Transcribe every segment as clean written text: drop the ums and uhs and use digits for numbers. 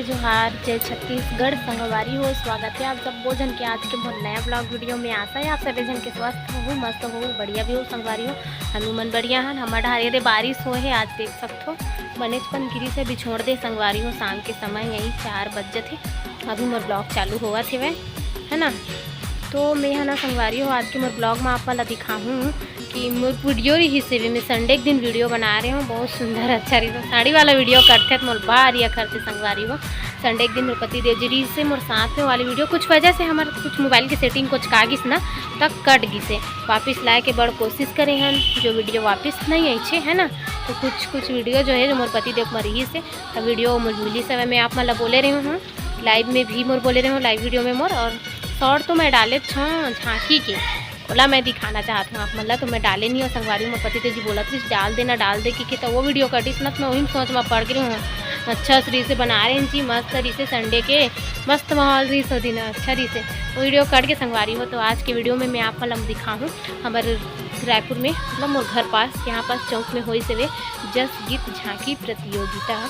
जोहार, जय छत्तीसगढ़ संगवारी हो। स्वागत है आप सब भोजन के आज के बहुत नया ब्लॉग वीडियो में। आशा है आप सभी जन के स्वस्थ हो, मस्त हो, बढ़िया भी हो संगवारी हो। हम मन बढ़िया हैं। हमारे ढारे दे बारिश हो है आज, देख सकते हो बनेचपन गिरी से बिछोड़ दे संगवारी हो। शाम के समय यही 4 बजे थे, अभी मोर ब्लॉग चालू हुआ थे वह है ना। तो मैं है ना संगवारी हो, आज के मोर ब्लॉग में आप वाला दिखाऊँ कि मोर वीडियो रही से मैं संडे के दिन वीडियो बना रहे हूँ। बहुत सुंदर अच्छा रही। तो साड़ी वाला वीडियो करते तो मोर बार या करते संगवारी हो। संडे के दिन मोर पति देव जी से मोर साथ में वाली वीडियो कुछ वजह से हमारे कुछ मोबाइल की सेटिंग कुछ कागिस ना तक कट गई से वापस लाए के बड़ कोशिश करें हम, जो वीडियो वापस नहीं आई है ना। तो कुछ वीडियो जो है जो मोर पति देव मरी से वीडियो मोर मिली समय में आप मतलब बोले रही हूँ, लाइव में भी मोर बोले रहे हूँ, लाइव वीडियो में मोर। और शॉर्ट तो मैं डाले झांकी के बोला मैं दिखाना चाहती हूँ आप मतलब, तो मैं डाले नहीं हूँ संगवारी। मोर पति जी बोला तो डाल दे कि तो वो वीडियो कटिस ना, तो मैं वही सोच में पढ़ गई हूँ। अच्छा री से बना रहे हैं जी, मस्त री से संडे के मस्त माहौल री से दिन अच्छा री से वीडियो कट के संगवारी हो। तो आज के वीडियो में मैं आप मतलब दिखाऊँ हमारे रायपुर में मतलब मोर घर पास यहाँ पास चौक में हुई से वे जस गीत झांकी प्रतियोगिता।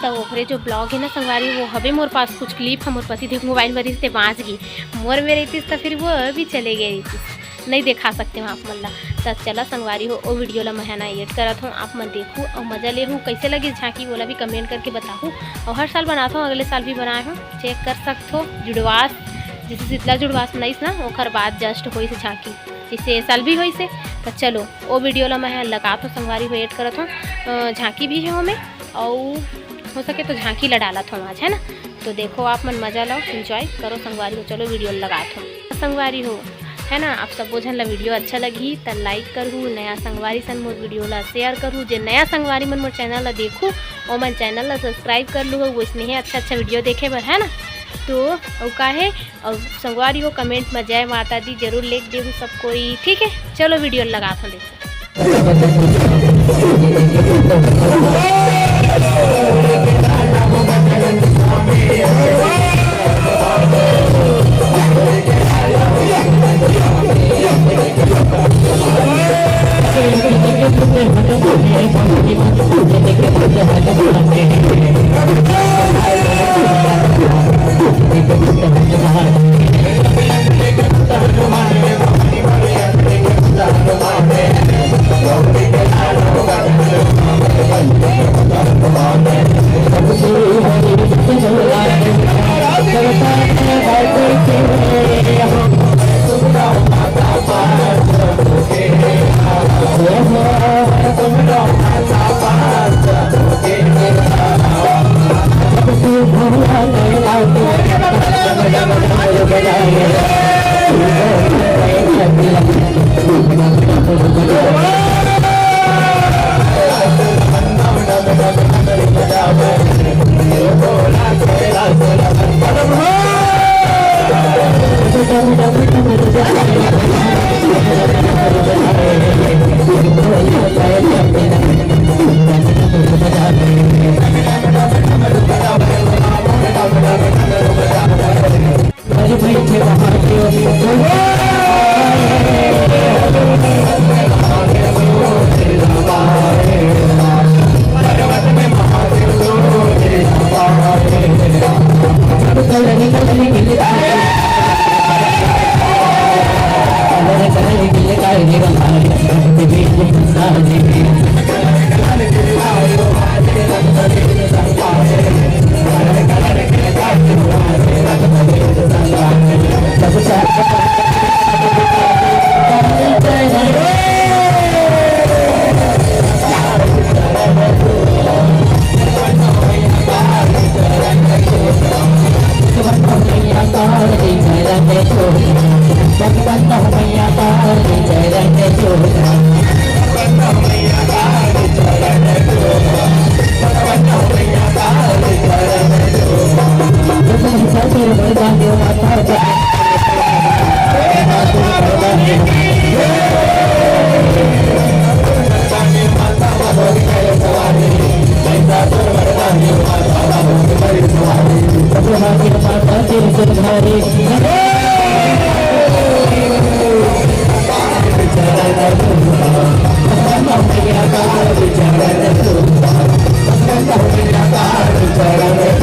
तो ओकरे जो ब्लॉग है ना संगवारी वो हवे मोर पास कुछ क्लिप हम मोर पति देख मोबाइल में रही बाँच गई मोर में रही तो फिर वो भी चले गए नहीं दिखा सकते हो आप मतलब। तो चला संगवारी हो वो वीडियो ला मैं ना एड करत हूँ, आप मन देखूँ और मज़ा ले हूँ। कैसे लगी झांकी बोला भी कमेंट करके बताऊँ। और हर साल बनाता हूँ, अगले साल भी बनाए हूँ, चेक कर सकते हो। जुड़वास जैसे शीतला जुड़वास बनाईस ना ओकर बाद जस्ट हुई से झांकी जैसे साल भी हुई से। तो चलो वो वीडियो ला मैं लगा तो संगवारी हो एड करत हूँ। झांकी भी है वो में और हो सके तो झांकी ला डाला था आज है ना। तो देखो आप मन मज़ा लो, एंजॉय करो संगवारी हो। चलो वीडियो लगा थो संगवारी हो है ना। आप सब बोझन ला वीडियो अच्छा लगी तो लाइक करूँ, नया संगवारी सन मोर वीडियो ला शेयर करूँ। जो नया संगवारी मन मोर चैनल ला देखूँ और मन चैनल ला सब्सक्राइब कर लूँ, वो इसने अच्छा वीडियो देखे बर है ना। तो और का है और संगवारी हो कमेंट में जय माता दी जरूर लिख दे सब कोई, ठीक है। चलो वीडियो लगा था देखो।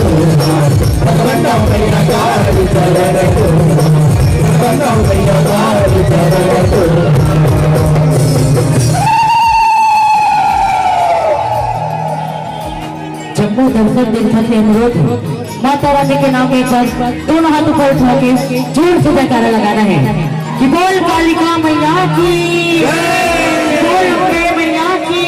Thank you. तरफ से अनुरोध, माता रानी के नाम के एक बार दोनों हाथ ऊपर उठा के जोर से जयकारा लगाना है कि बोल कालिका मैया की, बोल अम्बे मैया की।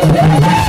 Thank you.